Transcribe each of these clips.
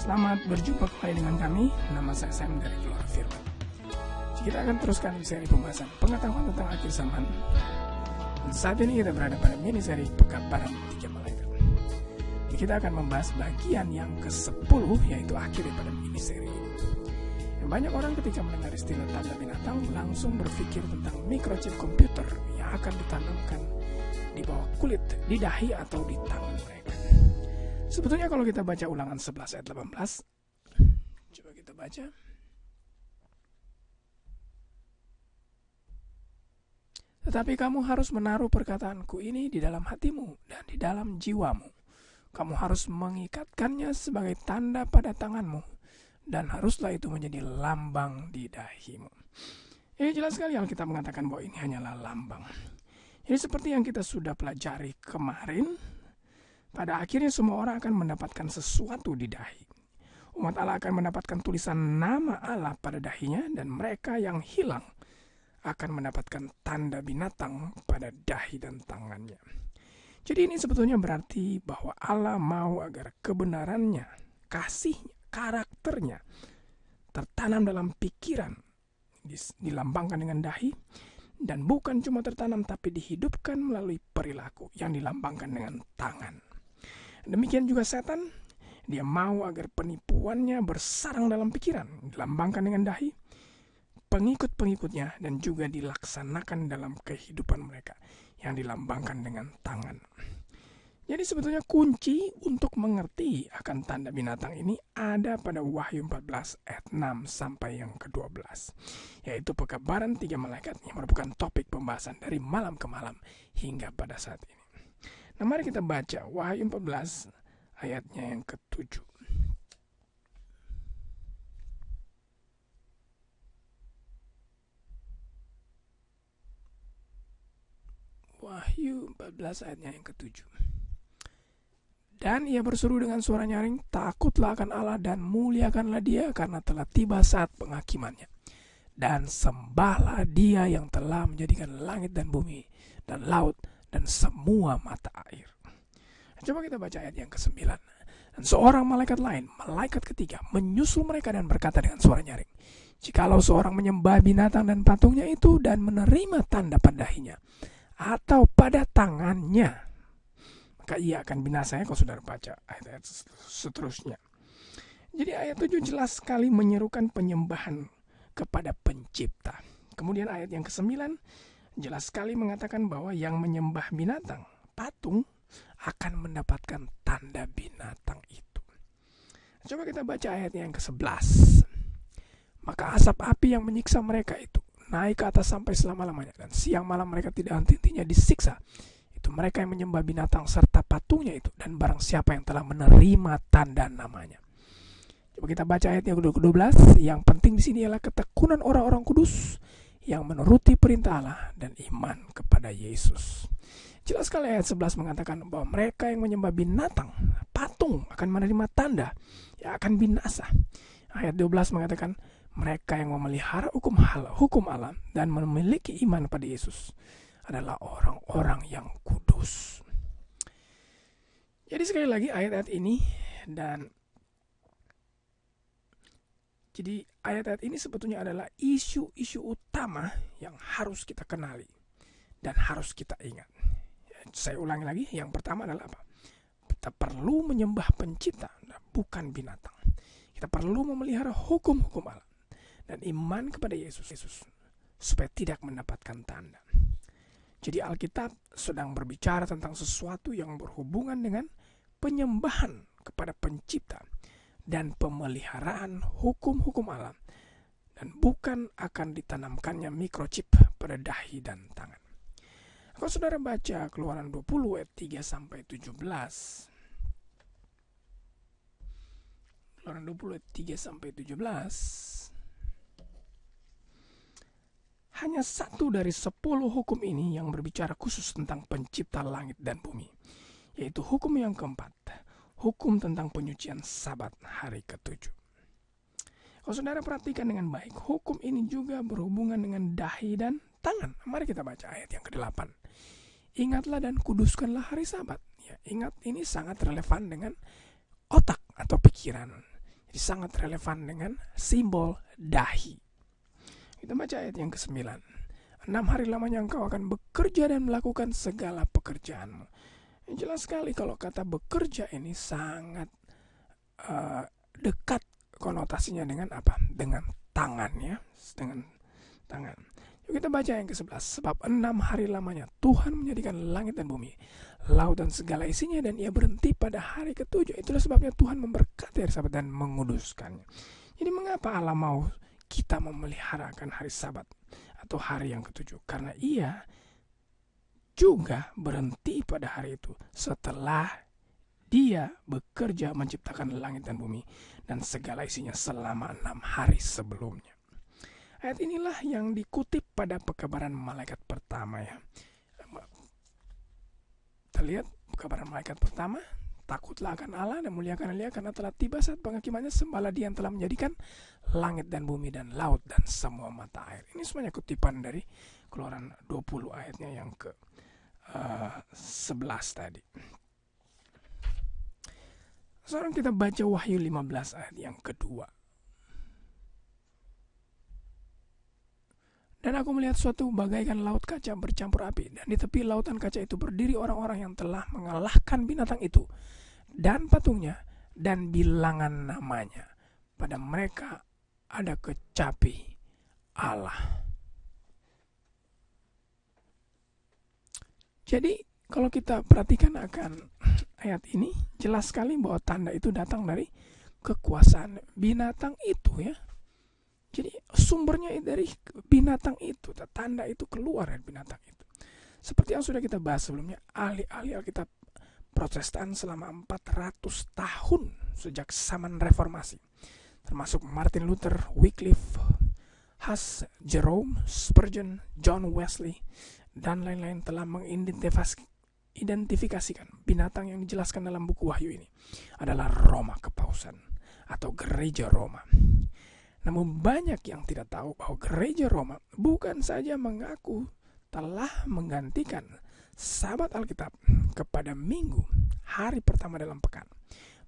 Selamat berjumpa kembali dengan kami. Nama saya Sam dari Keluar Firman. Kita akan teruskan seri pembahasan pengetahuan tentang akhir zaman. Dan saat ini kita berada pada mini seri Pekabaran 3 Malaikat. Kita akan membahas bagian yang ke-10, yaitu akhir daripada mini seri ini. Dan banyak orang ketika mendengar istilah tanda binatang langsung berpikir tentang microchip komputer yang akan ditanamkan di bawah kulit, di dahi atau di tangan mereka. Sebetulnya kalau kita baca Ulangan 11 ayat 18, coba kita baca. Tetapi kamu harus menaruh perkataanku ini di dalam hatimu dan di dalam jiwamu. Kamu harus mengikatkannya sebagai tanda pada tanganmu, dan haruslah itu menjadi lambang di dahimu. Ini jelas sekali Alkitab mengatakan bahwa ini hanyalah lambang. Jadi seperti yang kita sudah pelajari kemarin, pada akhirnya semua orang akan mendapatkan sesuatu di dahi. Umat Allah akan mendapatkan tulisan nama Allah pada dahinya, dan mereka yang hilang akan mendapatkan tanda binatang pada dahi dan tangannya. Jadi ini sebetulnya berarti bahwa Allah mau agar kebenarannya, kasihnya, karakternya tertanam dalam pikiran, dilambangkan dengan dahi, dan bukan cuma tertanam tapi dihidupkan melalui perilaku yang dilambangkan dengan tangan. Demikian juga setan, dia mau agar penipuannya bersarang dalam pikiran, dilambangkan dengan dahi, pengikut-pengikutnya, dan juga dilaksanakan dalam kehidupan mereka yang dilambangkan dengan tangan. Jadi sebetulnya kunci untuk mengerti akan tanda binatang ini ada pada Wahyu 14 ayat 6 sampai yang ke-12, yaitu Pekabaran 3 Malaikat yang merupakan topik pembahasan dari malam ke malam hingga pada saat ini. Nah, mari kita baca Wahyu 14 ayatnya yang ke-7. Wahyu 14 ayatnya yang ke-7. Dan ia berseru dengan suara nyaring, takutlah akan Allah dan muliakanlah dia, karena telah tiba saat penghakimannya. Dan sembahlah dia yang telah menjadikan langit dan bumi dan laut dan semua mata air. Coba kita baca ayat yang ke-9. Dan seorang malaikat lain, malaikat ketiga, menyusul mereka dan berkata dengan suara nyaring, jikalau seorang menyembah binatang dan patungnya itu dan menerima tanda pada dahinya atau pada tangannya, maka ia akan binasa. Kalau saudara baca ayat-ayat seterusnya. Jadi ayat 7 jelas sekali menyerukan penyembahan kepada pencipta. Kemudian ayat yang ke-9 jelas sekali mengatakan bahwa yang menyembah binatang, patung, akan mendapatkan tanda binatang itu. Coba kita baca ayatnya yang ke-11. Maka asap api yang menyiksa mereka itu naik ke atas sampai selama-lamanya, dan siang malam mereka tidak henti-hentinya disiksa. Itu mereka yang menyembah binatang serta patungnya itu, dan barang siapa yang telah menerima tanda namanya. Coba kita baca ayat yang ke-12. Yang penting di sini adalah ketekunan orang-orang kudus yang menuruti perintah Allah dan iman kepada Yesus. Jelas sekali ayat 11 mengatakan bahwa mereka yang menyembah binatang, patung, akan menerima tanda yang akan binasa. Ayat 12 mengatakan mereka yang memelihara hukum Allah dan memiliki iman pada Yesus adalah orang-orang yang kudus. Jadi sekali lagi ayat-ayat ini jadi ayat-ayat ini sebetulnya adalah isu-isu utama yang harus kita kenali dan harus kita ingat. Saya ulangi lagi, yang pertama adalah apa? Kita perlu menyembah pencipta, bukan binatang. Kita perlu memelihara hukum-hukum Allah dan iman kepada Yesus supaya tidak mendapatkan tanda. Jadi Alkitab sedang berbicara tentang sesuatu yang berhubungan dengan penyembahan kepada pencipta dan pemeliharaan hukum-hukum Allah, dan bukan akan ditanamkannya microchip pada dahi dan tangan. Kalau saudara baca Keluaran 20 ayat 3 sampai 17. Keluaran 20 ayat 3 sampai 17. Hanya satu dari 10 hukum ini yang berbicara khusus tentang pencipta langit dan bumi, yaitu hukum yang keempat, hukum tentang penyucian Sabat hari ke-7. Kalau saudara perhatikan dengan baik, hukum ini juga berhubungan dengan dahi dan tangan. Mari kita baca ayat yang ke-8. Ingatlah dan kuduskanlah hari Sabat. Ya, ingat, ini sangat relevan dengan otak atau pikiran. Jadi sangat relevan dengan simbol dahi. Kita baca ayat yang ke-9. 6 hari lamanya engkau akan bekerja dan melakukan segala pekerjaanmu. Jelas sekali kalau kata bekerja ini sangat dekat konotasinya dengan apa? Dengan tangan ya, dengan tangan. Yuk kita baca yang ke-11. Sebab 6 hari lamanya Tuhan menjadikan langit dan bumi, laut dan segala isinya, dan ia berhenti pada hari ke-7. Itulah sebabnya Tuhan memberkati hari Sabat dan menguduskannya. Jadi mengapa Allah mau kita memeliharakan hari Sabat atau hari yang ke-7? Karena ia juga berhenti pada hari itu setelah dia bekerja menciptakan langit dan bumi dan segala isinya selama 6 hari sebelumnya. Ayat inilah yang dikutip pada pekabaran malaikat pertama ya. Kita lihat pekabaran malaikat pertama, takutlah akan Allah dan muliakan Dia karena telah tiba saat penghakimannya, sembahlah Dia yang telah menjadikan langit dan bumi dan laut dan semua mata air. Ini semuanya kutipan dari Keluaran 20 ayatnya yang ke 11 tadi. Sekarang kita baca Wahyu 15 ayat yang kedua. Dan aku melihat suatu bagaikan laut kaca bercampur api, dan di tepi lautan kaca itu berdiri orang-orang yang telah mengalahkan binatang itu dan patungnya dan bilangan namanya. Pada mereka ada kecapi Allah. Jadi kalau kita perhatikan akan ayat ini, jelas sekali bahwa tanda itu datang dari kekuasaan binatang itu ya. Jadi sumbernya dari binatang itu, tanda itu keluar dari binatang itu. Seperti yang sudah kita bahas sebelumnya, ahli-ahli Alkitab Protestan selama 400 tahun sejak zaman reformasi, termasuk Martin Luther, Wycliffe, Huss, Jerome, Spurgeon, John Wesley, dan lain-lain telah mengidentifikasikan binatang yang dijelaskan dalam buku Wahyu ini adalah Roma Kepausan atau Gereja Roma. Namun banyak yang tidak tahu bahwa Gereja Roma bukan saja mengaku telah menggantikan Sabat Alkitab kepada Minggu, hari pertama dalam pekan.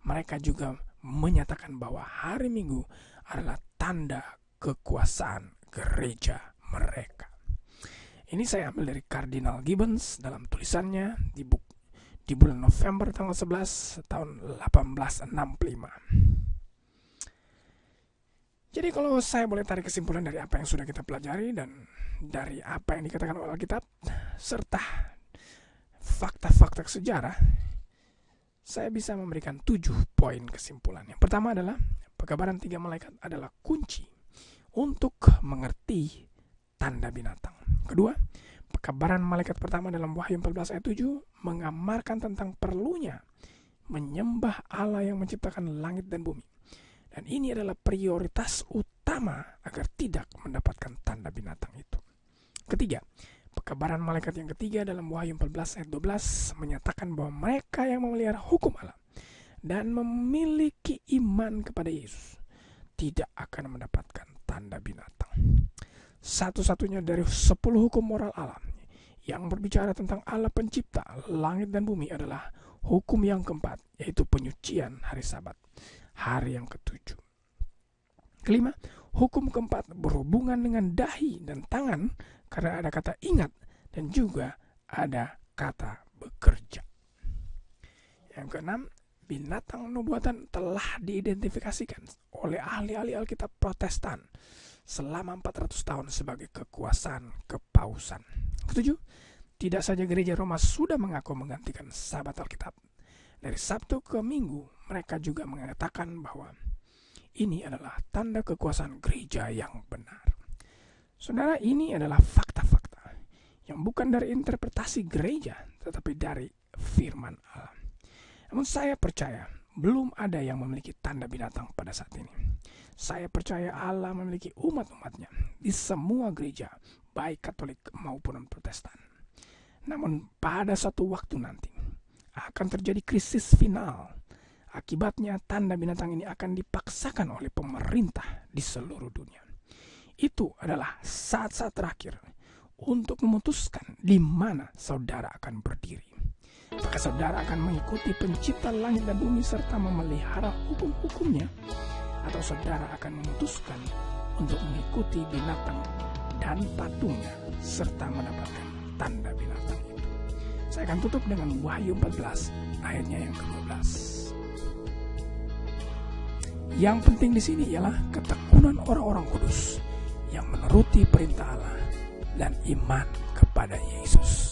Mereka juga menyatakan bahwa hari Minggu adalah tanda kekuasaan gereja mereka. Ini saya ambil dari Kardinal Gibbons dalam tulisannya di bulan November tanggal 11 tahun 1865. Jadi kalau saya boleh tarik kesimpulan dari apa yang sudah kita pelajari dan dari apa yang dikatakan oleh Alkitab serta fakta-fakta sejarah, saya bisa memberikan 7 poin kesimpulan. Yang pertama adalah pekabaran 3 malaikat adalah kunci untuk mengerti tanda binatang. Kedua, pekabaran malaikat pertama dalam Wahyu 14 ayat 7 mengamarkan tentang perlunya menyembah Allah yang menciptakan langit dan bumi. Dan ini adalah prioritas utama agar tidak mendapatkan tanda binatang itu. Ketiga, pekabaran malaikat yang ketiga dalam Wahyu 14 ayat 12 menyatakan bahwa mereka yang memelihara hukum Allah dan memiliki iman kepada Yesus tidak akan mendapatkan tanda binatang. Satu-satunya dari 10 hukum moral Allah yang berbicara tentang Allah pencipta langit dan bumi adalah hukum yang keempat, yaitu penyucian hari Sabat, hari yang ke-7. Kelima, hukum keempat berhubungan dengan dahi dan tangan karena ada kata ingat dan juga ada kata bekerja. Yang keenam, binatang nubuatan telah diidentifikasikan oleh ahli-ahli Alkitab Protestan selama 400 tahun sebagai kekuasaan kepausan. Ketujuh, tidak saja gereja Roma sudah mengaku menggantikan Sabat Alkitab. Dari Sabtu ke Minggu, mereka juga mengatakan bahwa ini adalah tanda kekuasaan gereja yang benar. Saudara, ini adalah fakta-fakta yang bukan dari interpretasi gereja, tetapi dari firman Allah. Namun saya percaya belum ada yang memiliki tanda binatang pada saat ini. Saya percaya Allah memiliki umat-umatnya di semua gereja, baik Katolik maupun Protestan. Namun pada suatu waktu nanti akan terjadi krisis final. Akibatnya tanda binatang ini akan dipaksakan oleh pemerintah di seluruh dunia. Itu adalah saat-saat terakhir untuk memutuskan di mana saudara akan berdiri. Apakah saudara akan mengikuti pencipta langit dan bumi serta memelihara hukum-hukumnya, atau saudara akan memutuskan untuk mengikuti binatang dan patungnya serta mendapatkan tanda binatang itu. Saya akan tutup dengan Wahyu 14 ayatnya yang ke-12. Yang penting di sini ialah ketekunan orang-orang kudus yang menuruti perintah Allah dan iman kepada Yesus.